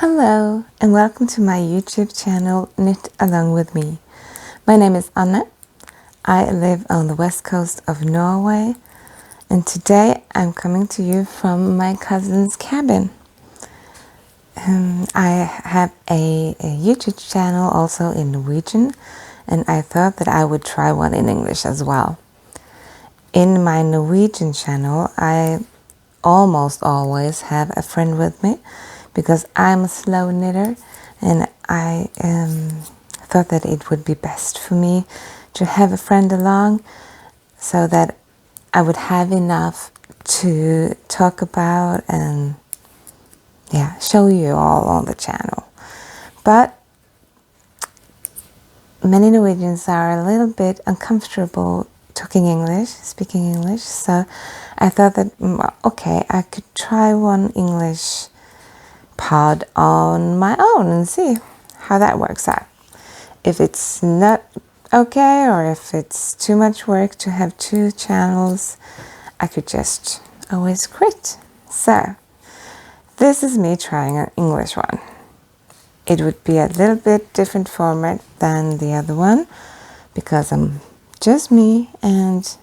Hello and welcome to my YouTube channel Knit Along With Me. My name is Anne. I live on the west coast of Norway and today I'm coming to you from my cousin's cabin. I have a YouTube channel also in Norwegian and I thought that I would try one in English as well. In my Norwegian channel I almost always have a friend with me because I'm a slow knitter and I thought that it would be best for me to have a friend along so that I would have enough to talk about and show you all on the channel. But many Norwegians are a little bit uncomfortable speaking English, so I thought that, okay, I could try one English pod on my own and see how that works out. If it's not okay or if it's too much work to have two channels, I could just always quit. So this is me trying an English one. It would be a little bit different format than the other one because I'm just me and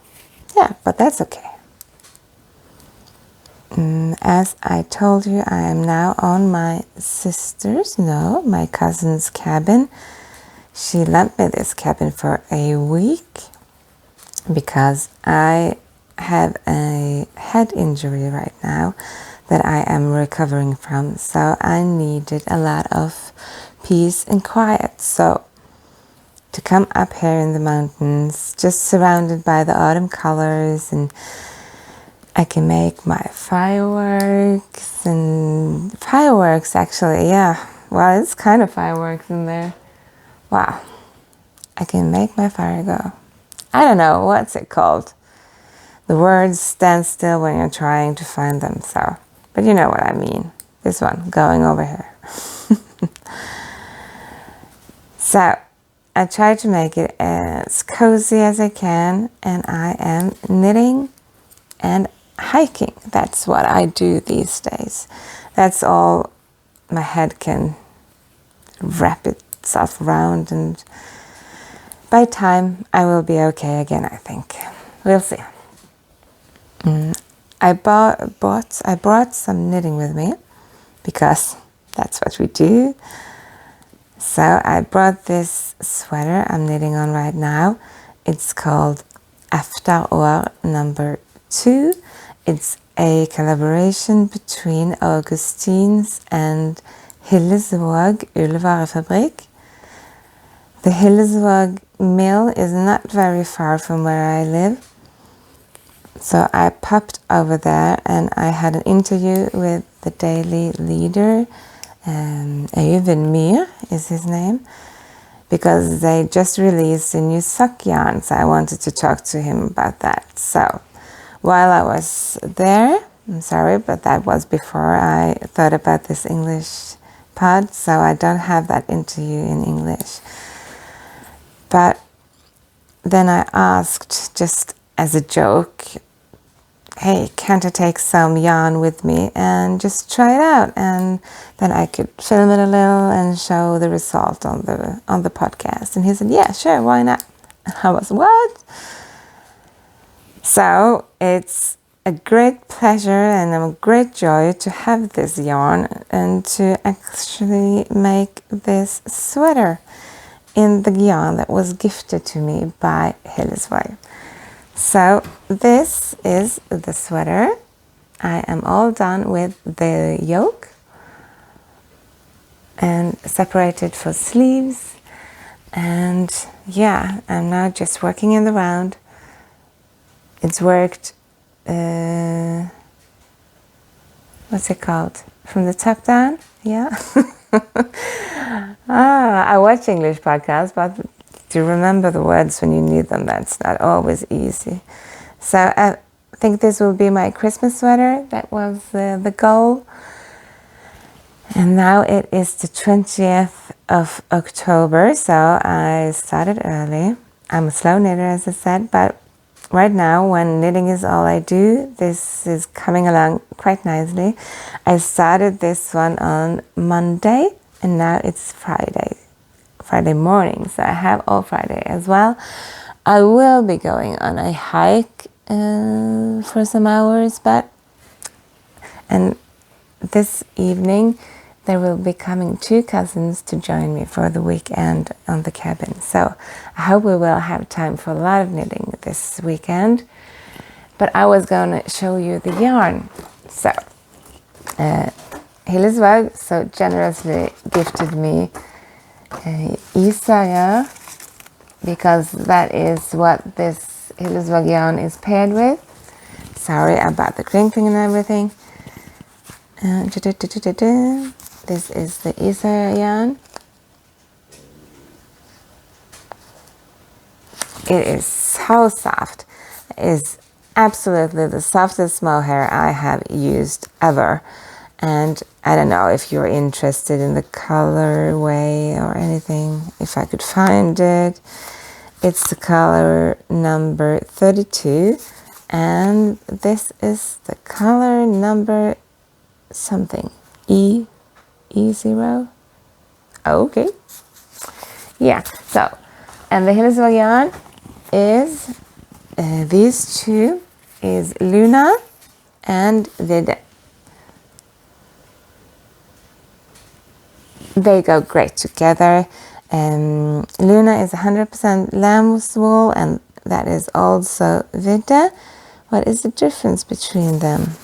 but that's okay. As I told you, I am now on my cousin's cabin. She lent me this cabin for a week because I have a head injury right now that I am recovering from. So I needed a lot of peace and quiet. So to come up here in the mountains, just surrounded by the autumn colors, and I can make my fireworks actually, well, it's kind of fireworks in there. Wow, I can make my fire go. I don't know, what's it called? The words stand still when you're trying to find them, but you know what I mean. This one, going over here. So, I try to make it as cozy as I can, and I am knitting and hiking. That's what I do these days. That's all my head can wrap itself around, and by time I will be okay again, I think. We'll see. I brought some knitting with me because that's what we do. So I brought this sweater I'm knitting on right now. It's called Efterår No. 2. It's a collaboration between Augustins and Hillesvåg Ullvarefabrikk. The Hillesvåg mill is not very far from where I live. So I popped over there and I had an interview with the daily leader, Øyvind is his name, because they just released a new sock yarn, so I wanted to talk to him about that. So while I was there, I'm sorry, but that was before I thought about this English pod, so I don't have that interview in English. But then I asked, just as a joke, hey, can't I take some yarn with me and just try it out? And then I could film it a little and show the result on the podcast. And he said, yeah, sure, why not? And I was, what? So it's a great pleasure and a great joy to have this yarn and to actually make this sweater in the yarn that was gifted to me by Hillesvåg. So this is the sweater. I am all done with the yoke and separated for sleeves. And I'm now just working in the round. It's worked, what's it called? From the top down? Yeah. I watch English podcasts, but to remember the words when you need them, that's not always easy. So I think this will be my Christmas sweater. That was the goal. And now it is the 20th of October, so I started early. I'm a slow knitter, as I said, but right now, when knitting is all I do, this is coming along quite nicely. I started this one on Monday, and now it's Friday morning, so I have all Friday as well. I will be going on a hike for some hours, and this evening there will be coming 2 cousins to join me for the weekend on the cabin. So I hope we will have time for a lot of knitting this weekend. But I was going to show you the yarn. So Hillesvåg so generously gifted me Isaya, because that is what this Hillesvåg yarn is paired with. Sorry about the crinkling and everything. This is the Isaya yarn. It is so soft. It is absolutely the softest mohair I have used ever. And I don't know if you're interested in the colorway or anything, if I could find it. It's the color number 32, and this is the color number something, E0. Okay. Yeah, so, and the Hillesvåg yarn is, these two is Luna and Vide. They go great together. Luna is 100% lamb's wool, and that is also Vide. What is the difference between them?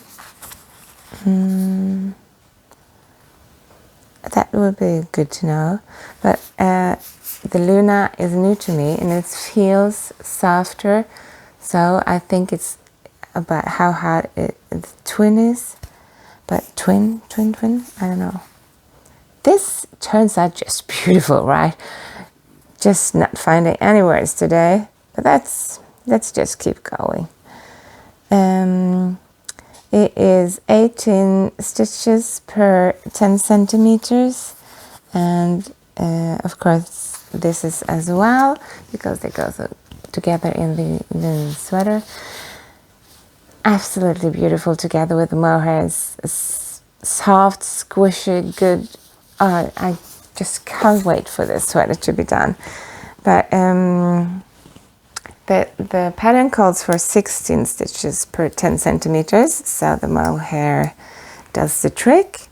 That would be good to know. But the Luna is new to me, and it feels softer. So I think it's about how hard the twin is. But twin, I don't know. This turns out just beautiful, right? Just not finding any words today, but let's just keep going. It is 18 stitches per 10 centimeters, and of course this is as well, because they go together in the sweater. Absolutely beautiful together with the mohair. It's soft, squishy, good. I just can't wait for this sweater to be done. But the pattern calls for 16 stitches per 10 centimeters, so the mohair does the trick.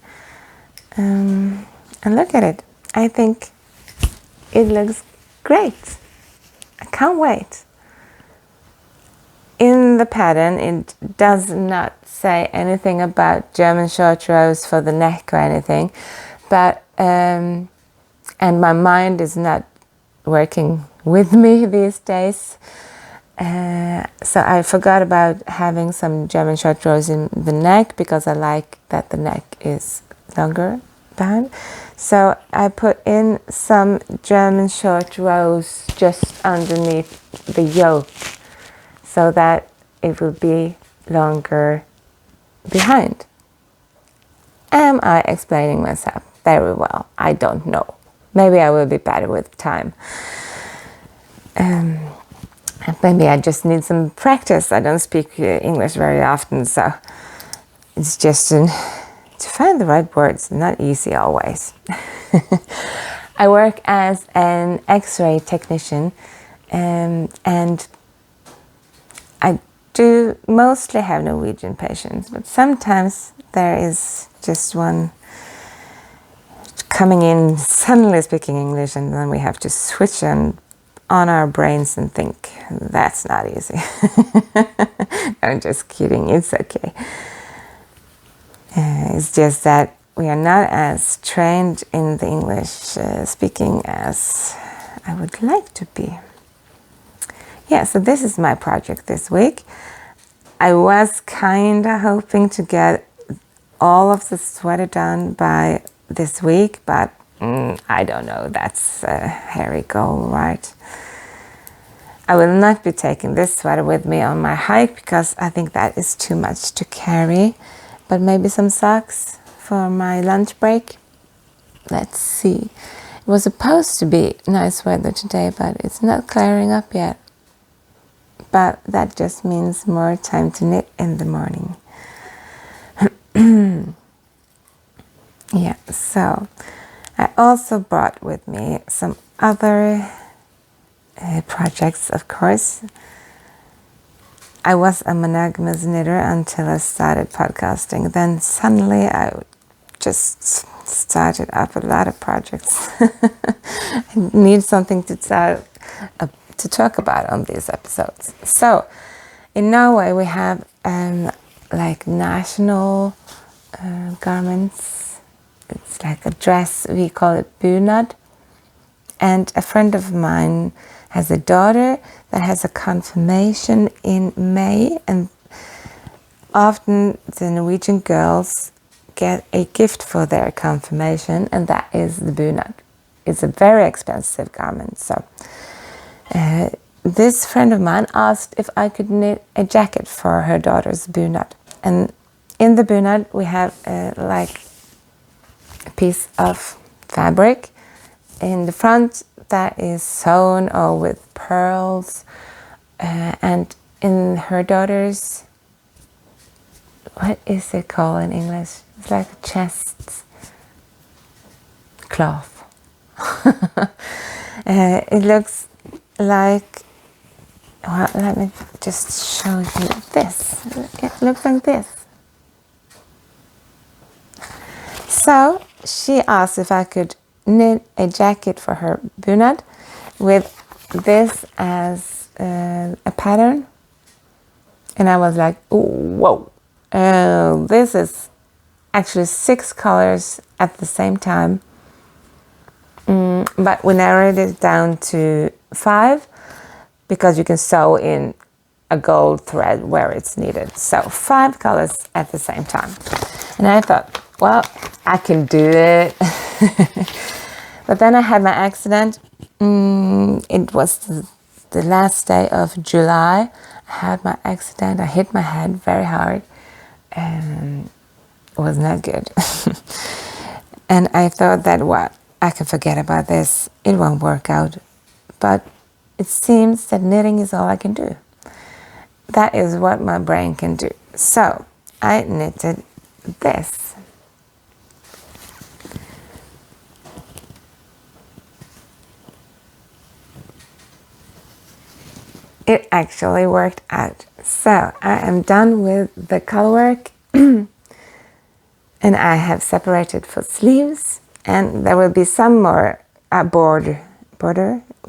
And look at it. I think it looks great. I can't wait. In the pattern, it does not say anything about German short rows for the neck or anything, but and my mind is not working with me these days, so I forgot about having some German short rows in the neck, because I like that the neck is longer behind. So I put in some German short rows just underneath the yoke, so that it will be longer behind. Am I explaining myself very well? I don't know. Maybe I will be better with time. Maybe I just need some practice. I don't speak English very often, so it's just to find the right words. Not easy always. I work as an X-ray technician, and I do mostly have Norwegian patients, but sometimes there is just one coming in suddenly speaking English, and then we have to switch on our brains and think, that's not easy. I'm just kidding, it's okay. It's just that we are not as trained in the English speaking as I would like to be. Yeah, so this is my project this week. I was kind of hoping to get all of the sweater done by this week, but I don't know, that's a hairy goal, right? I will not be taking this sweater with me on my hike, because I think that is too much to carry, but maybe some socks for my lunch break. Let's see. It was supposed to be nice weather today, but it's not clearing up yet. but that just means more time to knit in the morning. Yeah, so I also brought with me some other projects, of course. I was a monogamous knitter until I started podcasting. Then suddenly I just started up a lot of projects. I need something to talk about on these episodes. So in Norway we have like national garments. It's like a dress, we call it bunad. And a friend of mine has a daughter that has a confirmation in May, and often the Norwegian girls get a gift for their confirmation, and that is the bunad. It's a very expensive garment. So this friend of mine asked if I could knit a jacket for her daughter's bunad. And in the bunad we have like a piece of fabric in the front that is sewn or with pearls, and in her daughter's, what is it called in English? It's like a chest cloth. It looks like, well, let me just show you this. It looks like this. So she asked if I could knit a jacket for her bunad with this as a pattern, and I was like, whoa, this is actually 6 colors at the same time, but we narrowed it down to 5 because you can sew in a gold thread where it's needed. So 5 colors at the same time, and I thought, well, I can do it. But then I had my accident. It was the last day of July. I had my accident. I hit my head very hard, and it was not good. And I thought that, what, I can forget about this. It won't work out. But it seems that knitting is all I can do. That is what my brain can do. So I knitted this. It actually worked out. So I am done with the color work, and I have separated for sleeves, and there will be some more border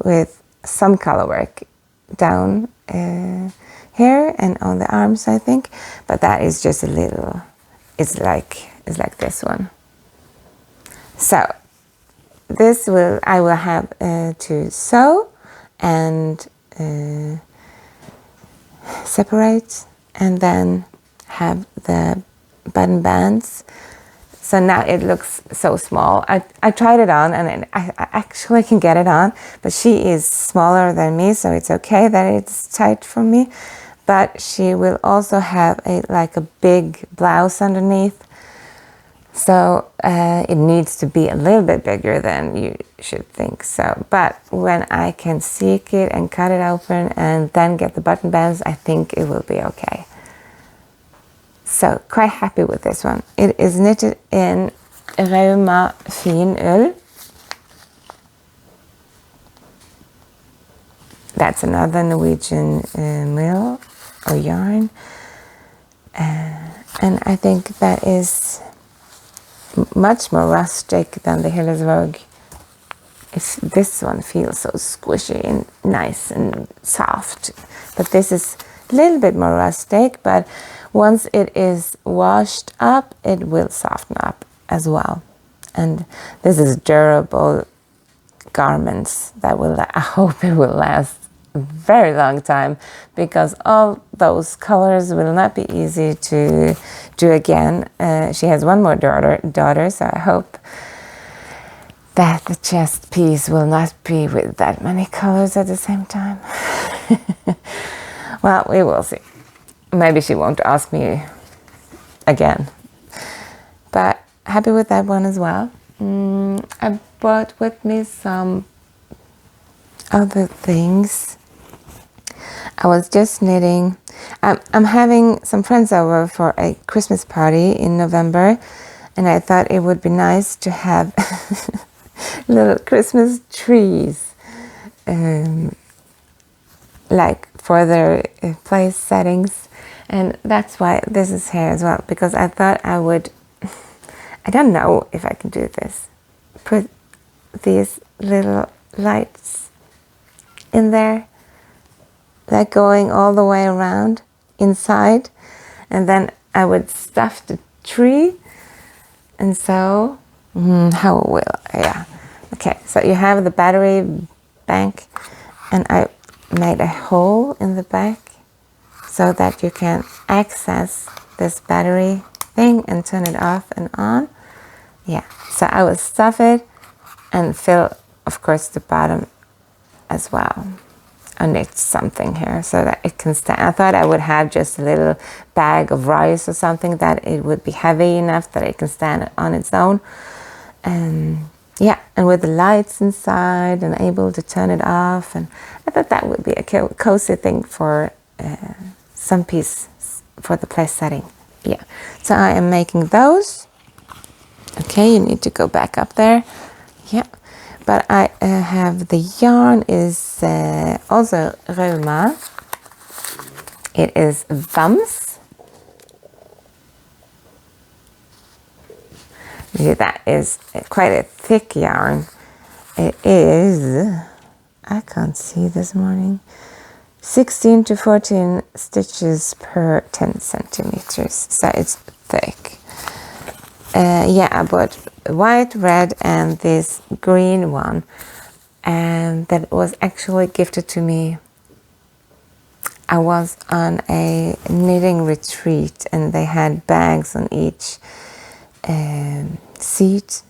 with some color work down here and on the arms, I think, but that is just a little, it's like this one. So this I will have to sew and separate, and then have the button bands. So now it looks so small. I tried it on, and I actually can get it on, but she is smaller than me, so it's okay that it's tight for me. But she will also have like a big blouse underneath. So it needs to be a little bit bigger than you should think. So, but when I can seek it and cut it open and then get the button bands, I think it will be okay. So quite happy with this one. It is knitted in Rauma fin ull. That's another Norwegian mill or yarn, and I think that is much more rustic than the Hillesvåg. This one feels so squishy and nice and soft, but this is a little bit more rustic, but once it is washed up, it will soften up as well. And this is durable garments that will, I hope it will last a very long time, because all those colors will not be easy to do again. She has one more daughter, so I hope that the chest piece will not be with that many colors at the same time. Well, we will see. Maybe she won't ask me again. But happy with that one as well. I brought with me some other things. I was just knitting. I'm having some friends over for a Christmas party in November, and I thought it would be nice to have little Christmas trees, like for their place settings, and that's why this is here as well, because I thought I would, I don't know if I can do this, put these little lights in there, like going all the way around inside, and then I would stuff the tree, and so how will okay, so you have the battery bank, and I made a hole in the back so that you can access this battery thing and turn it off and on. Yeah, so I will stuff it and fill, of course, the bottom as well. I knit something here so that it can stand. I thought I would have just a little bag of rice or something that it would be heavy enough that it can stand on its own. And yeah, and with the lights inside and able to turn it off, and I thought that would be a cozy thing for some piece for the place setting. Yeah, so I am making those. Okay, you need to go back up there. Yeah, but I have the yarn is also Rauma. It is Vams. Yeah, that is quite a thick yarn. It is, I can't see this morning, 16 to 14 stitches per 10 centimeters. So it's thick. Yeah, I bought white, red, and this green one, and that was actually gifted to me. I was on a knitting retreat, and they had bags on each seat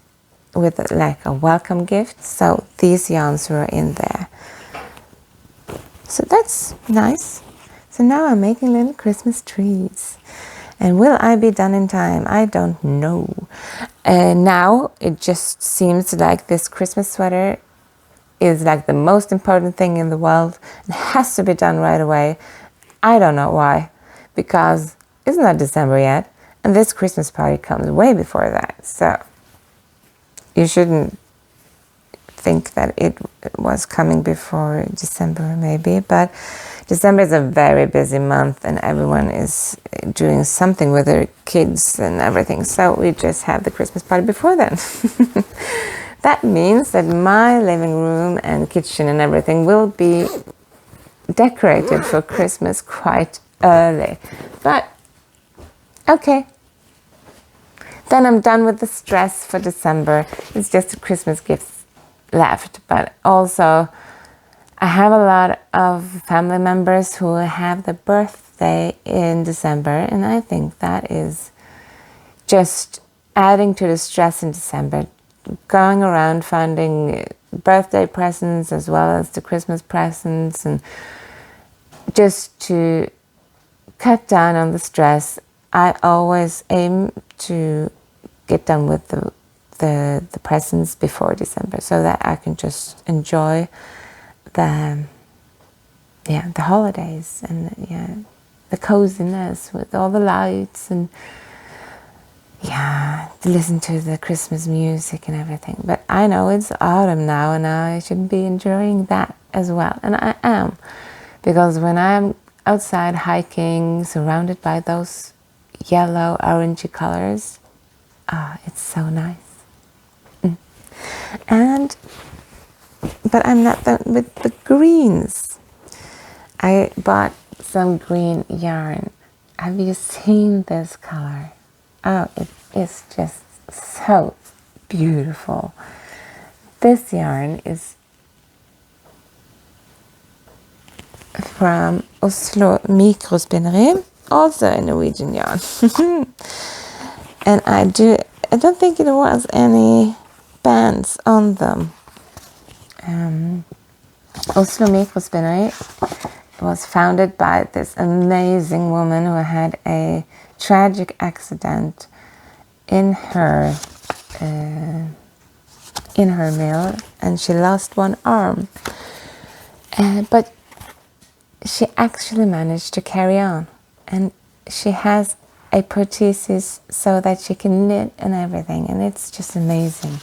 with like a welcome gift. So these yarns were in there. So that's nice. So now I'm making little Christmas trees. And will I be done in time? I don't know. Now it just seems like this Christmas sweater is like the most important thing in the world. It has to be done right away. I don't know why. Because it's not December yet. And this Christmas party comes way before that. So you shouldn't think that it was coming before December maybe. But December is a very busy month and everyone is doing something with their kids and everything. So we just have the Christmas party before then. That means that my living room and kitchen and everything will be decorated for Christmas quite early. But okay. Then I'm done with the stress for December. It's just the Christmas gifts left. But also, I have a lot of family members who have their birthday in December. And I think that is just adding to the stress in December. Going around finding birthday presents as well as the Christmas presents. And just to cut down on the stress, I always aim to get done with the presents before December so that I can just enjoy the holidays and the coziness with all the lights and to listen to the Christmas music and everything. But I know it's autumn now and I should be enjoying that as well. And I am, because when I'm outside hiking surrounded by those yellow, orangey colors. It's so nice. But I'm not done with the greens. I bought some green yarn. Have you seen this color? Oh, it is just so beautiful. This yarn is from Oslo mikrospinneri. Also a Norwegian yarn. And I don't think there was any bands on them. Oslo mikrospinneri was founded by this amazing woman who had a tragic accident in her mill, and she lost one arm. But she actually managed to carry on, and she has a prosthesis so that she can knit and everything, and it's just amazing.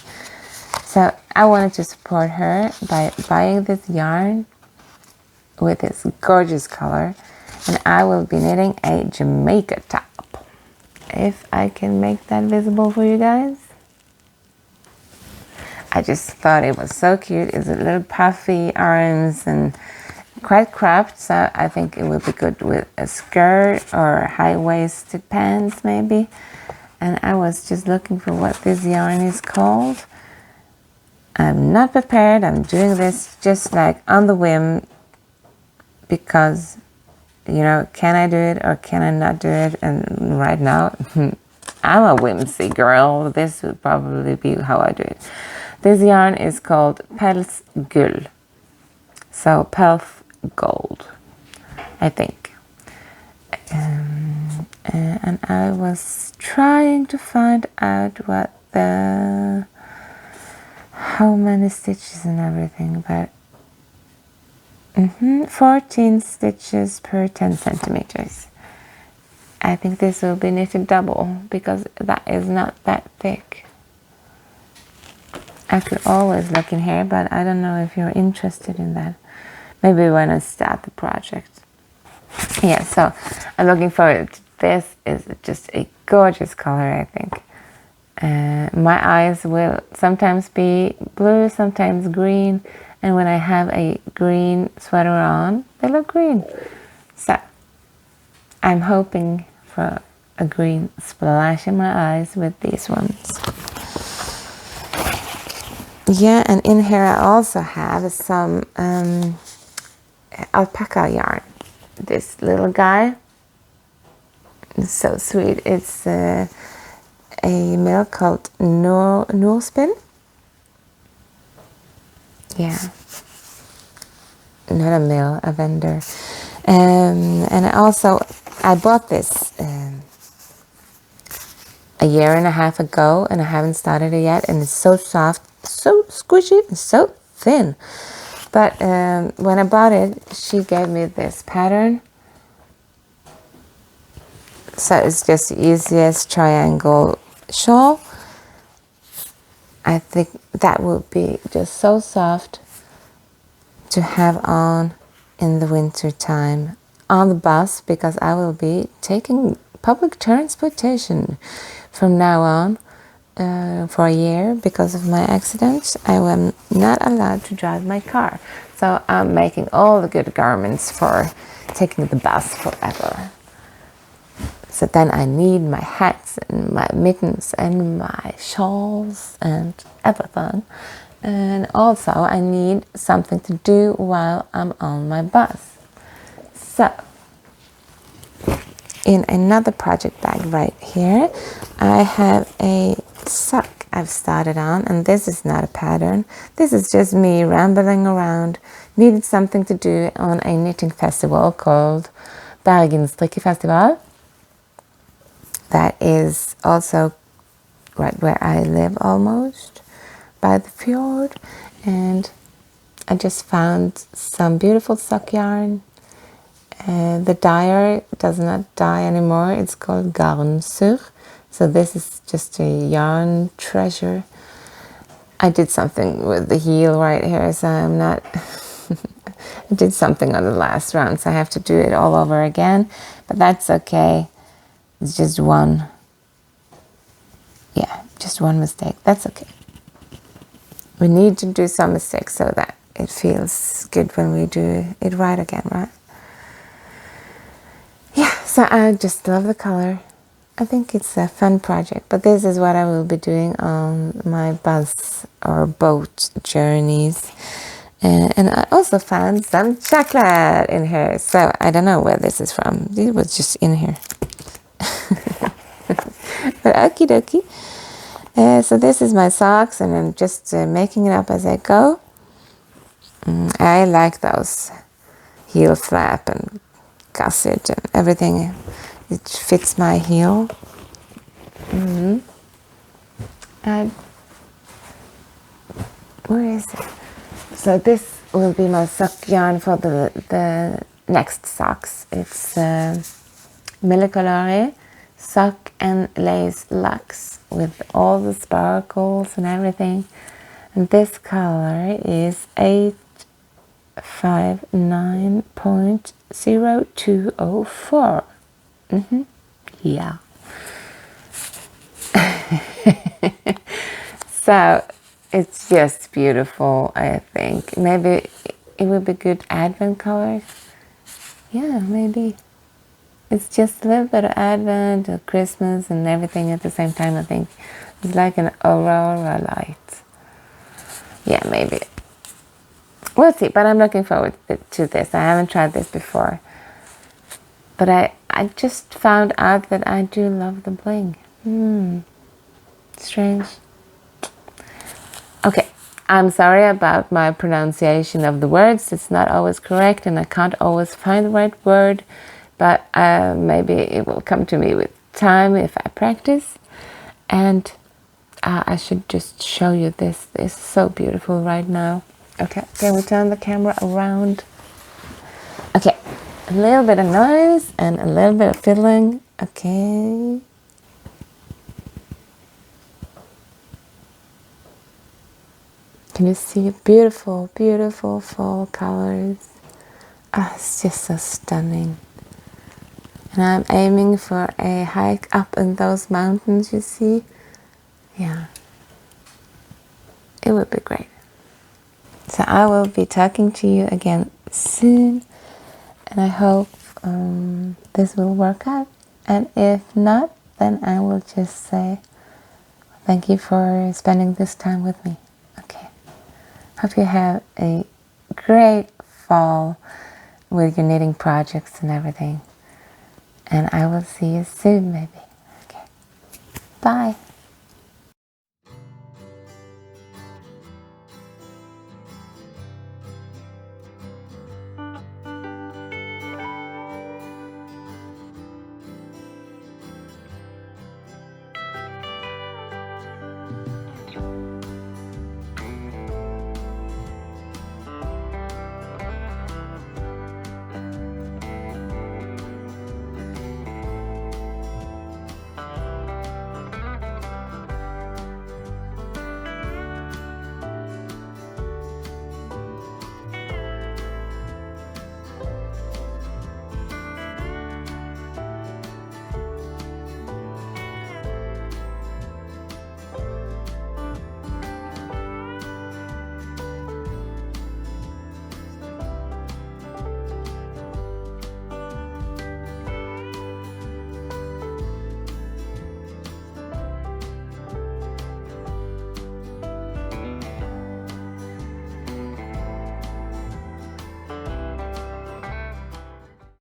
So I wanted to support her by buying this yarn with this gorgeous color, and I will be knitting a Jamaicatopp. If I can make that visible for you guys. I just thought it was so cute. It's a little puffy arms and quite cropped, so I think it would be good with a skirt or high-waisted pants maybe. And I was just looking for what this yarn is called. I'm not prepared. I'm doing this just like on the whim because, you know, can I do it or can I not do it? And right now, I'm a whimsy girl. This would probably be how I do it. This yarn is called Pels Gull. So Pels Gold, I think. And I was trying to find out what how many stitches and everything, but 14 stitches per 10 centimeters. I think this will be knitted double because that is not that thick. I could always look in here, but I don't know if you're interested in that. Maybe when I start the project. Yeah, so I'm looking forward to this. Is just a gorgeous color, I think. My eyes will sometimes be blue, sometimes green, and when I have a green sweater on, they look green. So I'm hoping for a green splash in my eyes with these ones. Yeah, and in here I also have some alpaca yarn. This little guy is so sweet. It's a mill called Norspinn. Yeah, not a mill, a vendor. And I bought this a year and a half ago, and I haven't started it yet, and it's so soft, so squishy, and so thin. But when I bought it, she gave me this pattern. So it's just the easiest triangle shawl. I think that would be just so soft to have on in the winter time on the bus, because I will be taking public transportation from now on for a year because of my accident. I am not allowed to drive my car, so I'm making all the good garments for taking the bus forever. So then I need my hats and my mittens and my shawls and everything. And also I need something to do while I'm on my bus. So in another project bag right here, I have a sock I've started on, and this is not a pattern. This is just me rambling around. Needed something to do on a knitting festival called Bergen Strikkefestival. That is also right where I live, almost by the fjord. And I just found some beautiful sock yarn. The dyer does not dye anymore. It's called Garn Sur. So this is just a yarn treasure. I did something with the heel right here, so I'm not... I did something on the last round, so I have to do it all over again. But that's okay. It's just one, just one mistake. That's okay. We need to do some mistakes so that it feels good when we do it right again, right? Yeah, so I just love the color. I think it's a fun project, but this is what I will be doing on my bus or boat journeys. And I also found some chocolate in here, so I don't know where this is from. It was just in here. But okie dokie. So this is my socks, and I'm just making it up as I go. I like those heel flap and gusset and everything. It fits my heel. Where is it? So this will be my sock yarn for the next socks. It's Millicolore sock and lace luxe with all the sparkles and everything. And this color is 859.0204. Yeah. So it's just beautiful, I think. Maybe it would be good advent colors. Yeah, maybe. It's just a little bit of advent or Christmas and everything at the same time, I think. It's like an aurora light. Yeah, maybe. We'll see, but I'm looking forward to this. I haven't tried this before. But I just found out that I do love the bling. Strange. Okay, I'm sorry about my pronunciation of the words. It's not always correct and I can't always find the right word. But maybe it will come to me with time if I practice. And I should just show you this. It's so beautiful right now. Okay, can we turn the camera around? Okay, a little bit of noise and a little bit of fiddling. Okay. Can you see beautiful, beautiful fall colors? Oh, it's just so stunning. And I'm aiming for a hike up in those mountains, you see? Yeah. It would be great. So I will be talking to you again soon. And I hope this will work out. And if not, then I will just say thank you for spending this time with me. Okay. Hope you have a great fall with your knitting projects and everything. And I will see you soon, maybe. Okay. Bye.